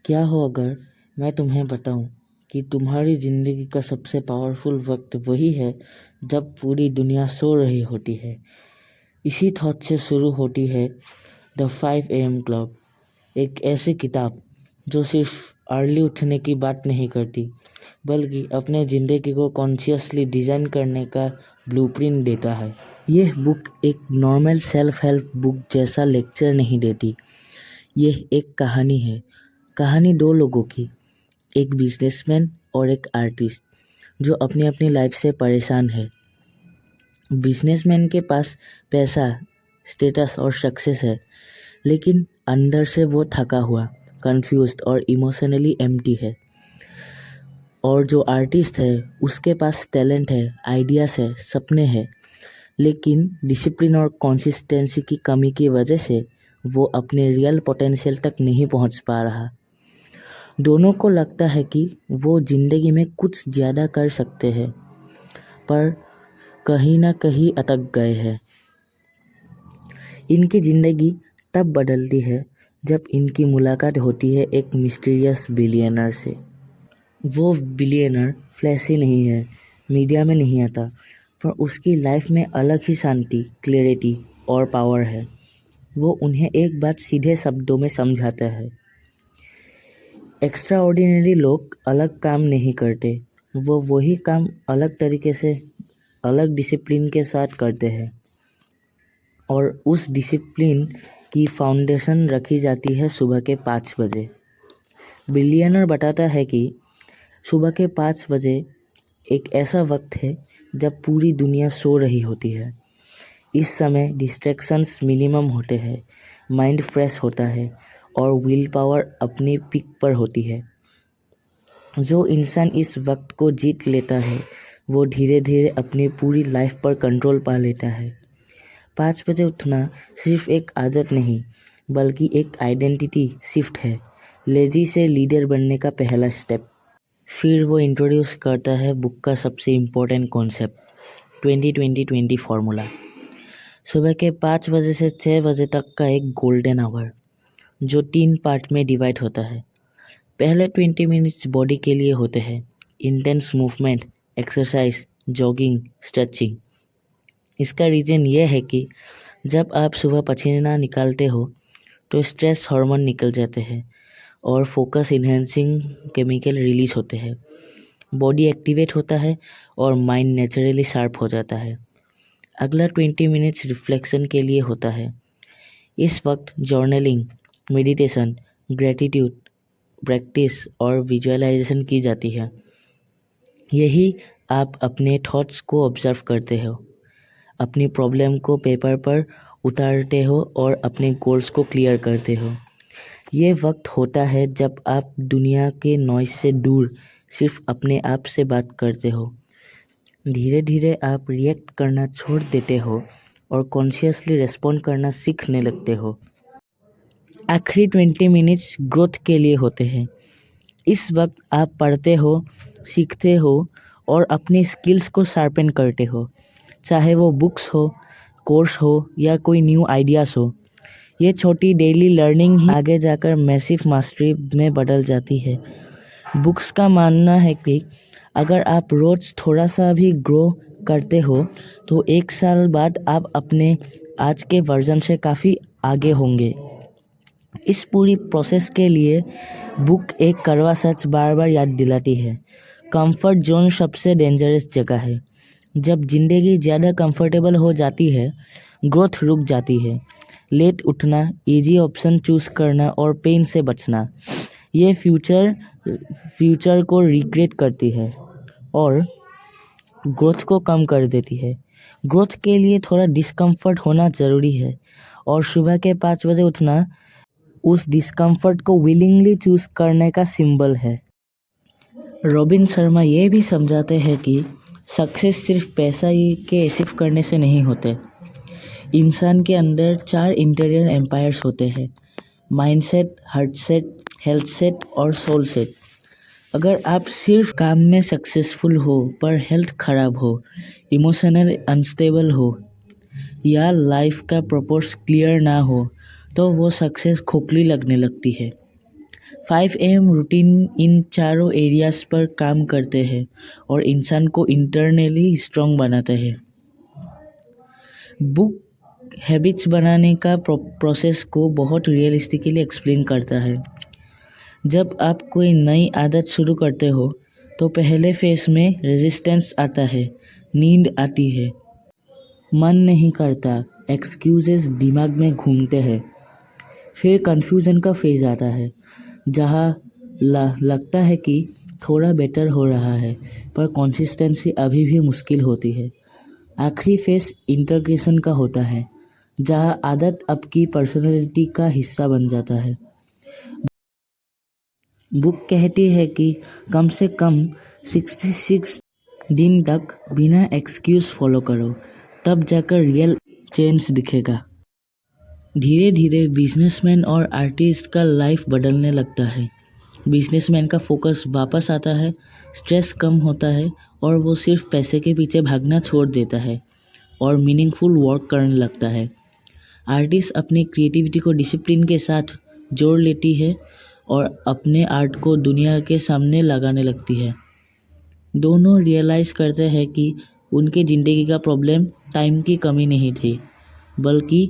क्या हो अगर मैं तुम्हें बताऊं कि तुम्हारी ज़िंदगी का सबसे पावरफुल वक्त वही है जब पूरी दुनिया सो रही होती है। इसी थॉट से शुरू होती है द 5 AM क्लब, एक ऐसी किताब जो सिर्फ अर्ली उठने की बात नहीं करती बल्कि अपने ज़िंदगी को कॉन्शियसली डिज़ाइन करने का ब्लूप्रिंट देता है। यह बुक एक नॉर्मल सेल्फ हेल्प बुक जैसा लेक्चर नहीं देती। यह एक कहानी है। कहानी दो लोगों की, एक बिजनेसमैन और एक आर्टिस्ट जो अपनी अपनी लाइफ से परेशान है। बिजनेसमैन के पास पैसा, स्टेटस और सक्सेस है, लेकिन अंदर से वो थका हुआ, कंफ्यूज्ड और इमोशनली एम्प्टी है। और जो आर्टिस्ट है उसके पास टैलेंट है, आइडियाज़ है, सपने हैं, लेकिन डिसिप्लिन और कंसिस्टेंसी की कमी की वजह से वो अपने रियल पोटेंशियल तक नहीं पहुंच पा रहा। दोनों को लगता है कि वो ज़िंदगी में कुछ ज़्यादा कर सकते हैं, पर कहीं ना कहीं अटक गए हैं। इनकी ज़िंदगी तब बदलती है जब इनकी मुलाकात होती है एक मिस्टीरियस बिलियनर से। वो बिलियनर फ्लैशी नहीं है, मीडिया में नहीं आता, पर उसकी लाइफ में अलग ही शांति, क्लैरिटी और पावर है। वो उन्हें एक बात सीधे शब्दों में समझाता है, एक्स्ट्रा ऑर्डिनरी लोग अलग काम नहीं करते, वो वही काम अलग तरीके से, अलग डिसिप्लिन के साथ करते हैं, और उस डिसिप्लिन की फाउंडेशन रखी जाती है सुबह के 5 बजे। बिलियनर बताता है कि सुबह के 5 बजे एक ऐसा वक्त है जब पूरी दुनिया सो रही होती है। इस समय डिस्ट्रैक्शंस मिनिमम होते हैं, माइंड फ्रेश होता है और विल पावर अपने पीक पर होती है। जो इंसान इस वक्त को जीत लेता है वो धीरे धीरे अपनी पूरी लाइफ पर कंट्रोल पा लेता है। 5 बजे उठना सिर्फ एक आदत नहीं बल्कि एक आइडेंटिटी शिफ्ट है, लेजी से लीडर बनने का पहला स्टेप। फिर वो इंट्रोड्यूस करता है बुक का सबसे इम्पोर्टेंट कॉन्सेप्ट, 20-20-20 फार्मूला। सुबह के 5 बजे से 6 बजे तक का एक गोल्डन आवर जो 3 पार्ट में डिवाइड होता है। पहले 20 मिनट्स बॉडी के लिए होते हैं, intense movement, exercise, jogging, stretching. इसका रीज़न ये है कि जब आप सुबह पसीना निकालते हो तो स्ट्रेस हार्मोन निकल जाते हैं और फोकस इन्हेंसिंग केमिकल रिलीज होते हैं। बॉडी एक्टिवेट होता है और माइंड नेचुरली शार्प हो जाता है। अगला 20 मिनट्स रिफ्लेक्शन के लिए होता है। इस वक्त जर्नलिंग, मेडिटेशन, ग्रेटिट्यूड प्रैक्टिस और विजुअलाइजेशन की जाती है। यही आप अपने थॉट्स को ऑब्जर्व करते हो, अपनी प्रॉब्लम को पेपर पर उतारते हो और अपने गोल्स को क्लियर करते हो। ये वक्त होता है जब आप दुनिया के नॉइज से दूर सिर्फ अपने आप से बात करते हो। धीरे धीरे आप रिएक्ट करना छोड़ देते हो और कॉन्शियसली रिस्पॉन्ड करना सीखने लगते हो। आखिरी 20 मिनट्स ग्रोथ के लिए होते हैं। इस वक्त आप पढ़ते हो, सीखते हो और अपनी स्किल्स को शार्पन करते हो, चाहे वो बुक्स हो, कोर्स हो या कोई न्यू आइडियाज़ हो। ये छोटी डेली लर्निंग ही आगे जाकर मैसिव मास्टरी में बदल जाती है। बुक्स का मानना है कि अगर आप रोज़ थोड़ा सा भी ग्रो करते हो तो 1 साल बाद आप अपने आज के वर्जन से काफ़ी आगे होंगे। इस पूरी प्रोसेस के लिए बुक एक कड़वा सच बार बार याद दिलाती है, कंफर्ट जोन सबसे डेंजरस जगह है। जब ज़िंदगी ज़्यादा कंफर्टेबल हो जाती है, ग्रोथ रुक जाती है। लेट उठना, इजी ऑप्शन चूज़ करना और पेन से बचना, ये फ्यूचर को रिग्रेट करती है और ग्रोथ को कम कर देती है। ग्रोथ के लिए थोड़ा डिस्कम्फर्ट होना ज़रूरी है और सुबह के 5 बजे उठना उस डिस्कम्फर्ट को विलिंगली चूज़ करने का सिंबल है। रॉबिन शर्मा ये भी समझाते हैं कि सक्सेस सिर्फ पैसा ही के अचीव करने से नहीं होते। इंसान के अंदर 4 इंटीरियर एम्पायर्स होते हैं, mindset, heart set, health set और सोल सेट। अगर आप सिर्फ काम में सक्सेसफुल हो पर हेल्थ खराब हो, इमोशनल अनस्टेबल हो या लाइफ का पर्पस क्लियर ना हो तो वो सक्सेस खोखली लगने लगती है। 5 AM रूटीन इन चारों एरियाज पर काम करते हैं और इंसान को इंटरनली स्ट्रॉन्ग बनाते हैं। बुक हैबिट्स बनाने का प्रोसेस को बहुत रियलिस्टिकली एक्सप्लेन करता है। जब आप कोई नई आदत शुरू करते हो तो पहले फेज में रेजिस्टेंस आता है, नींद आती है, मन नहीं करता, एक्सक्यूजेस दिमाग में घूमते हैं। फिर कन्फ्यूज़न का फेज आता है जहाँ लगता है कि थोड़ा बेटर हो रहा है पर कंसिस्टेंसी अभी भी मुश्किल होती है। आखिरी फेज इंटीग्रेशन का होता है जहाँ आदत आपकी पर्सनैलिटी का हिस्सा बन जाता है। बुक कहती है कि कम से कम 66 दिन तक बिना एक्सक्यूज़ फॉलो करो, तब जाकर रियल चेंज दिखेगा। धीरे धीरे बिजनेसमैन और आर्टिस्ट का लाइफ बदलने लगता है। बिजनेसमैन का फोकस वापस आता है, स्ट्रेस कम होता है और वो सिर्फ पैसे के पीछे भागना छोड़ देता है और मीनिंगफुल वर्क करने लगता है। आर्टिस्ट अपनी क्रिएटिविटी को डिसिप्लिन के साथ जोड़ लेती है और अपने आर्ट को दुनिया के सामने लगाने लगती है। दोनों रियलाइज़ करते हैं कि उनके ज़िंदगी का प्रॉब्लम टाइम की कमी नहीं थी, बल्कि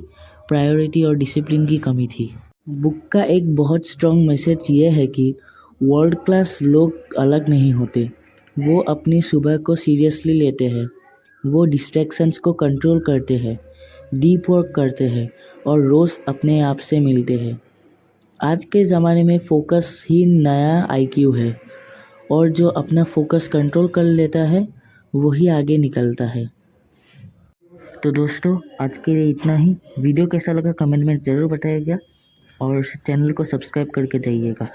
प्रायोरिटी और डिसिप्लिन की कमी थी। बुक का एक बहुत स्ट्रॉन्ग मैसेज ये है कि वर्ल्ड क्लास लोग अलग नहीं होते। वो अपनी सुबह को सीरियसली लेते हैं, वो डिस्ट्रैक्शंस को कंट्रोल करते हैं, डीप वर्क करते हैं और रोज़ अपने आप से मिलते हैं। आज के ज़माने में फोकस ही नया आईक्यू है और जो अपना फोकस कंट्रोल कर लेता है वही आगे निकलता है। तो दोस्तों, आज के लिए इतना ही। वीडियो कैसा लगा कमेंट में ज़रूर बताइएगा और चैनल को सब्सक्राइब करके जाइएगा।